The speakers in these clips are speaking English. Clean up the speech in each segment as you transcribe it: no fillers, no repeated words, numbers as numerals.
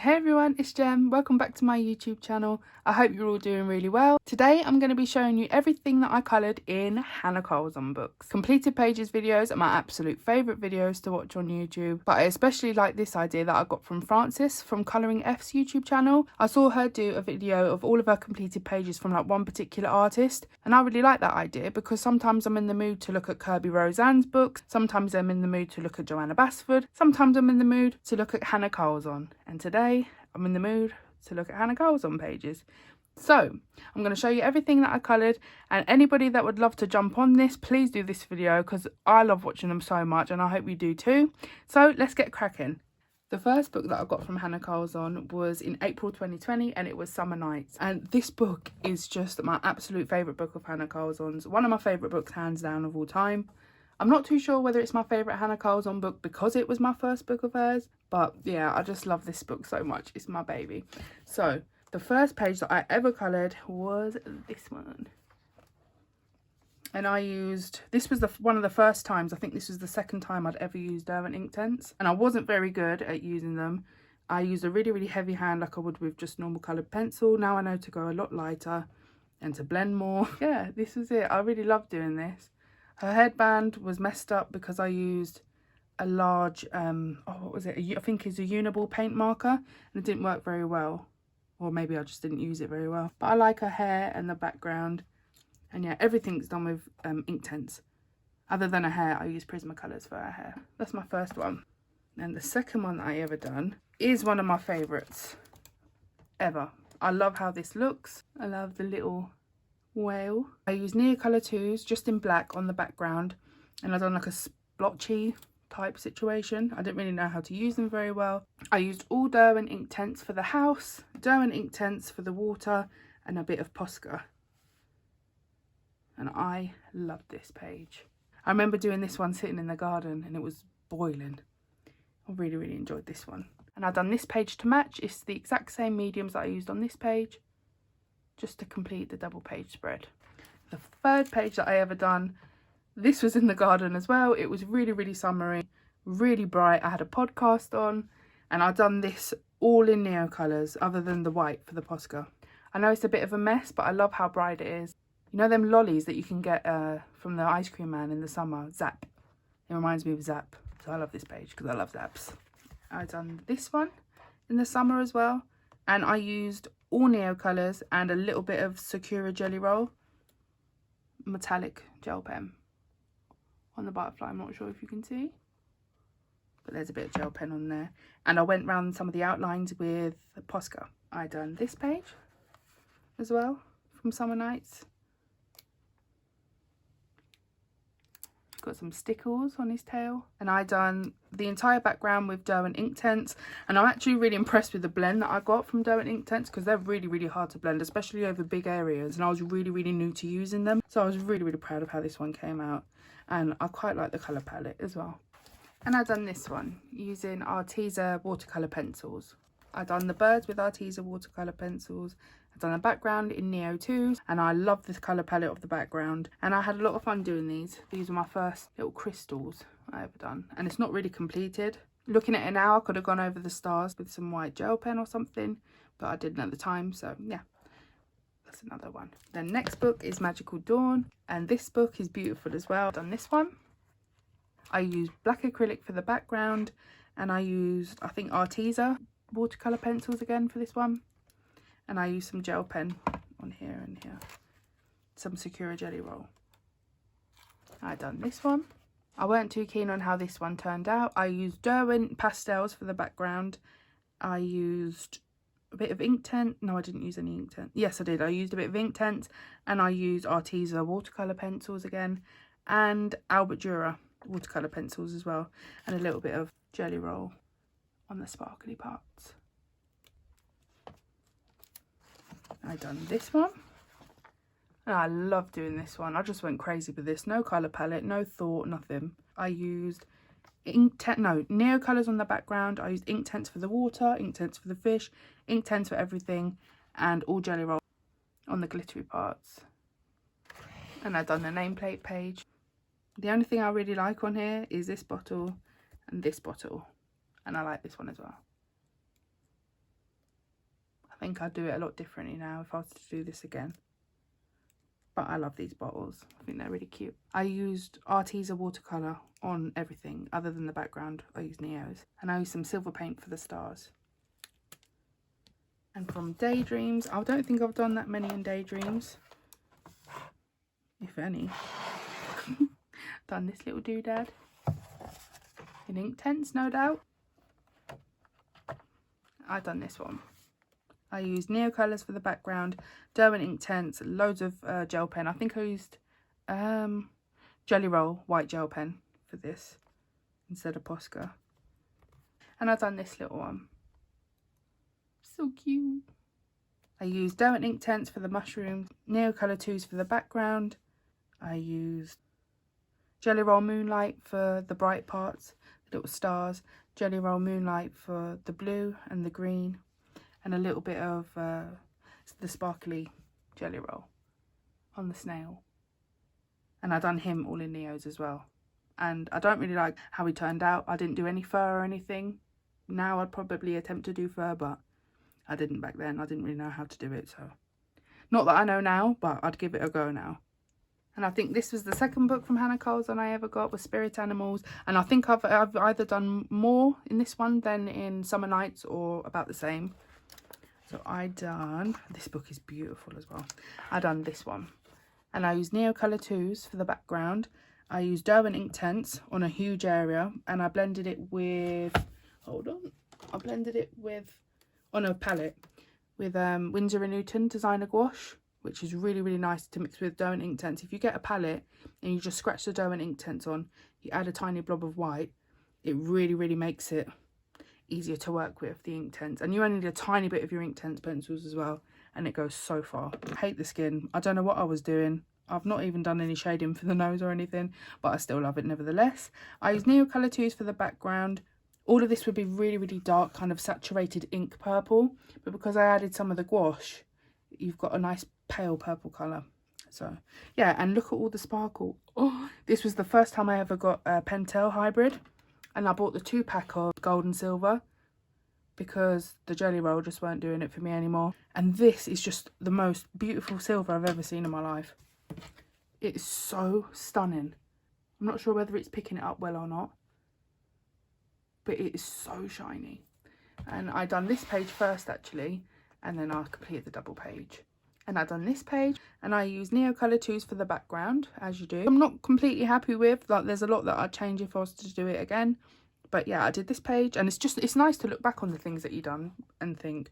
Hey everyone, it's Jem. Welcome back to my YouTube channel. I hope you're all doing really well. Today I'm going to be showing you everything that I coloured in Hanna Karlzon books. Completed pages videos are my absolute favourite videos to watch on YouTube, but I especially like this idea that I got from Frances from Colouring F's YouTube channel. I saw her do a video of all of her completed pages from like one particular artist, and I really like that idea because sometimes I'm in the mood to look at Kirby Roseanne's books, sometimes I'm in the mood to look at Joanna Basford, sometimes I'm in the mood to look at Hanna Karlzon, and today I'm in the mood to look at Hanna Karlzon pages. So I'm going to show you everything that I coloured, and anybody that would love to jump on this, please do this video because I love watching them so much and I hope you do too. So let's get cracking. The first book that I got from Hanna Karlzon was in April 2020 and it was Summer Nights, and this book is just my absolute favourite book of Hanna Karlzon's. One of my favourite books hands down of all time. I'm not too sure whether it's my favourite Hanna Karlzon book because it was my first book of hers, but yeah, I just love this book so much. It's my baby. So the first page that I ever coloured was this one. And I used, this was one of the first times, I think this was the second time I'd ever used Derwent Inktense. And I wasn't very good at using them. I used a really, really heavy hand like I would with just normal coloured pencil. Now I know to go a lot lighter and to blend more. Yeah, this was it. I really love doing this. Her headband was messed up because I used a large, what was it? I think it's a Uniball paint marker, and it didn't work very well. Or maybe I just didn't use it very well. But I like her hair and the background. And yeah, everything's done with Inktense. Other than her hair, I use Prismacolors for her hair. That's my first one. And the second one that I ever done is one of my favourites ever. I love how this looks. I love the little whale. I used Neocolor 2s just in black on the background, and I've done like a splotchy type situation. I didn't really know how to use them very well. I used all Derwent Inktense for the house, Derwent Inktense for the water, and a bit of Posca. And I loved this page. I remember doing this one sitting in the garden and it was boiling. I really, really enjoyed this one. And I've done this page to match. It's the exact same mediums that I used on this page, just to complete the double page spread. The third page that I ever done, this was in the garden as well. It was really, really summery, really bright. I had a podcast on, and I've done this all in Neo colours other than the white for the Posca. I know it's a bit of a mess, but I love how bright it is. You know them lollies that you can get from the ice cream man in the summer, Zap. It reminds me of Zap, so I love this page because I love Zaps. I've done this one in the summer as well, and I used all Neo colours and a little bit of Sakura Jelly Roll metallic gel pen on the butterfly. I'm not sure if you can see, but there's a bit of gel pen on there. And I went round some of the outlines with Posca. I done this page as well from Summer Nights. Got some stickles on his tail, and I done the entire background with Derwent Inktense, and I'm actually really impressed with the blend that I got from Derwent Inktense because they're really, really hard to blend, especially over big areas, and I was really, really new to using them, so I was really, really proud of how this one came out, and I quite like the colour palette as well. And I done this one using Arteza watercolour pencils. I done the birds with Arteza watercolour pencils. I've done the background in Neo 2s, and I love this colour palette of the background, and I had a lot of fun doing these. These were my first little crystals I ever done, and it's not really completed. Looking at it now, I could have gone over the stars with some white gel pen or something, but I didn't at the time, so yeah, that's another one. The next book is Magical Dawn, and this book is beautiful as well. I've done this one. I used black acrylic for the background, and I used, I think, Arteza watercolour pencils again for this one. And I used some gel pen on here and here. Some Sakura Jelly Roll. I done this one. I weren't too keen on how this one turned out. I used Derwent pastels for the background. I used a bit of Inktense. No, I didn't use any Inktense. Yes, I did. I used a bit of Inktense, and I used Arteza watercolour pencils again, and Albert Dürer watercolour pencils as well, and a little bit of Jelly Roll on the sparkly parts. I done this one, and I love doing this one. I just went crazy with this. No colour palette, no thought, nothing. I used Neo colours on the background. I used Inktense for the water, Inktense for the fish, Inktense for everything, and all Jelly Roll on the glittery parts. And I've done the nameplate page. The only thing I really like on here is this bottle and this bottle, and I like this one as well. I think I'd do it a lot differently now if I was to do this again. But I love these bottles. I think they're really cute. I used Arteza watercolour on everything other than the background. I used Neo's. And I used some silver paint for the stars. And from Daydreams, I don't think I've done that many in Daydreams, if any. Done this little doodad in Inktense, no doubt. I've done this one. I used Neo colours for the background, Derwent Inktense, loads of gel pen. I think I used Jelly Roll white gel pen for this instead of Posca. And I've done this little one. So cute. I used Derwent Inktense for the mushrooms, Neo Colour 2s for the background. I used Jelly Roll Moonlight for the bright parts, the little stars, Jelly Roll Moonlight for the blue and the green, and a little bit of the sparkly Jelly Roll on the snail. And I done him all in Neo's as well. And I don't really like how he turned out. I didn't do any fur or anything. Now I'd probably attempt to do fur, but I didn't back then. I didn't really know how to do it, so not that I know now, but I'd give it a go now. And I think this was the second book from Hanna Karlzon I ever got, was Spirit Animals. And I think I've either done more in this one than in Summer Nights, or about the same. So I done, this book is beautiful as well. I done this one. And I used Neo Colour 2s for the background. I used Derwent Inktense on a huge area. And I blended it with, hold on. I blended it with, on a palette, with Winsor & Newton Designer Gouache, which is really, really nice to mix with Derwent Inktense. If you get a palette and you just scratch the Derwent Inktense on, you add a tiny blob of white, it really, really makes it easier to work with, the Inktense. And you only need a tiny bit of your Inktense pencils as well, and it goes so far. I hate the skin. I don't know what I was doing. I've not even done any shading for the nose or anything, but I still love it nevertheless. I use Neo Colour 2s for the background. All of this would be really, really dark, kind of saturated ink purple, but because I added some of the gouache, you've got a nice pale purple colour. So yeah, and look at all the sparkle. Oh, this was the first time I ever got a Pentel hybrid, and I bought the 2-pack of gold and silver because the Jelly Roll just weren't doing it for me anymore. And this is just the most beautiful silver I've ever seen in my life. It is so stunning. I'm not sure whether it's picking it up well or not, but it is so shiny. And I done this page first actually, and then I completed the double page. And I done this page, and I used Neo Colour 2s for the background, as you do. I'm not completely happy with, like, there's a lot that I'd change if I was to do it again. But yeah, I did this page, and it's nice to look back on the things that you've done and think,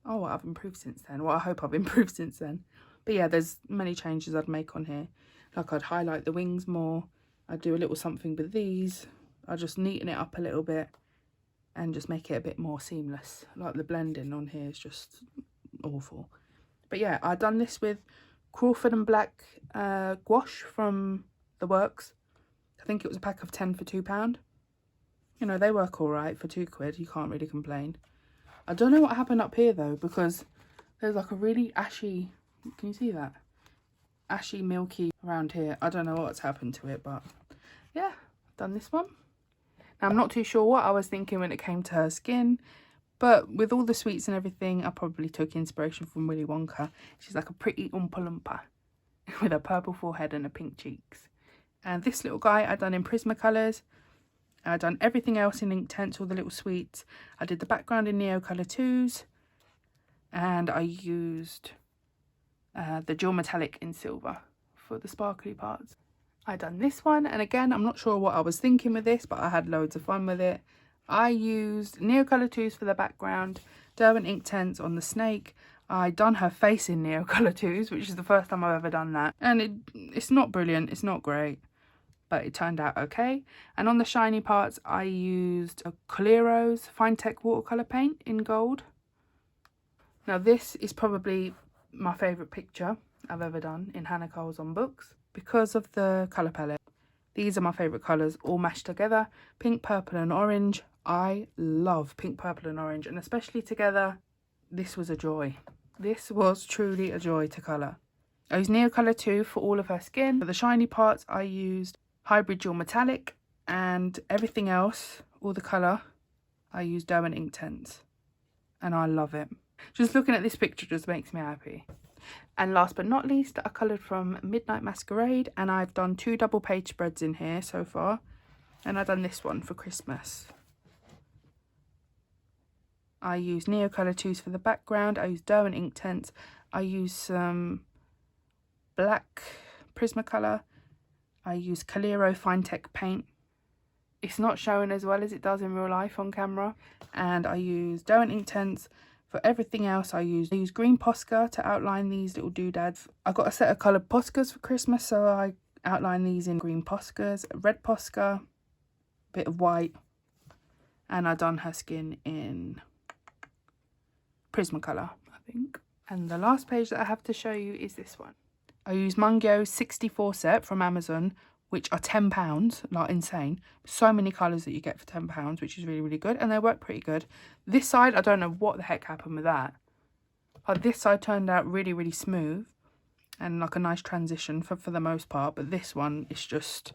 oh, I've improved since then. Well, I hope I've improved since then. But yeah, there's many changes I'd make on here. Like, I'd highlight the wings more. I'd do a little something with these. I'd just neaten it up a little bit and just make it a bit more seamless. Like, the blending on here is just awful. But yeah, I done this with Crawford and Black gouache from the Works. I think it was a pack of 10 for £2. You know, they work all right for £2. You can't really complain. I don't know what happened up here though, because there's like a really ashy, can you see that? Ashy, milky around here. I don't know what's happened to it, but yeah, done this one. Now, I'm not too sure what I was thinking when it came to her skin, but with all the sweets and everything, I probably took inspiration from Willy Wonka. She's like a pretty Oompa Loompa with a purple forehead and a pink cheeks. And this little guy I done in Prismacolors. I done everything else in Inktense, all the little sweets. I did the background in Neo Colour 2s. And I used the Dual Metallic in silver for the sparkly parts. I done this one, and again, I'm not sure what I was thinking with this, but I had loads of fun with it. I used Neo Colour 2s for the background, Derwent Inktense on the snake. I done her face in Neo Colour 2s, which is the first time I've ever done that. And it's not brilliant, it's not great, but it turned out okay. And on the shiny parts, I used a Colero's Fine Tech watercolour paint in gold. Now, this is probably my favourite picture I've ever done in Hanna Karlzon books because of the colour palette. These are my favourite colours all mashed together, pink, purple and orange. I love pink, purple and orange, and especially together, this was a joy. This was truly a joy to colour. I used Neo Colour 2 for all of her skin. For the shiny parts, I used Hybrid Dual Metallic, and everything else, all the colour, I used Derwent Inktense. And I love it. Just looking at this picture just makes me happy. And last but not least, I coloured from Midnight Masquerade, and I've done 2 double page spreads in here so far. And I've done this one for Christmas. I use Neocolor 2s for the background. I use Derwent Inktense. I use some black Prismacolor. I use Calero Fine Tech paint. It's not showing as well as it does in real life on camera. And I use Derwent Inktense. For everything else, I use green Posca to outline these little doodads. I got a set of coloured Poscas for Christmas, so I outline these in green Poscas, red Posca, bit of white, and I done her skin in Prismacolor, I think. And the last page that I have to show you is this one. I use Mungyo's 64 set from Amazon, which are £10, like insane. So many colours that you get for £10, which is really, really good. And they work pretty good. This side, I don't know what the heck happened with that. But this side turned out really, really smooth. And like a nice transition for the most part. But this one is just...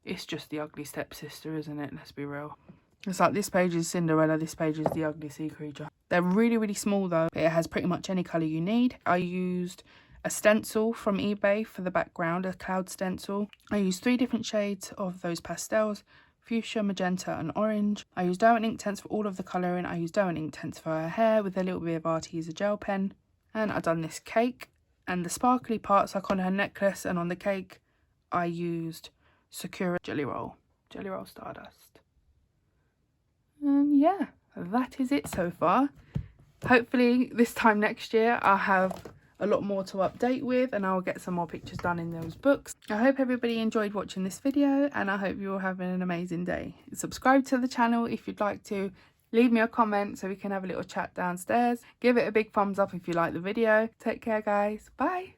it's just the ugly stepsister, isn't it? Let's be real. It's like this page is Cinderella, this page is the ugly sea creature. They're really, really small though. It has pretty much any colour you need. I used a stencil from eBay for the background, a cloud stencil. I used 3 different shades of those pastels, fuchsia, magenta and orange. I used Derwent Inktense for all of the colouring. I used Derwent Inktense for her hair with a little bit of Arteza gel pen. And I've done this cake, and the sparkly parts like on her necklace and on the cake, I used Sakura Jelly Roll Stardust. And yeah, that is it so far. Hopefully this time next year I'll have a lot more to update with, and I'll get some more pictures done in those books. I hope everybody enjoyed watching this video, and I hope you're all having an amazing day. Subscribe to the channel if you'd like to. Leave me a comment so we can have a little chat downstairs. Give it a big thumbs up if you like the video. Take care guys. Bye.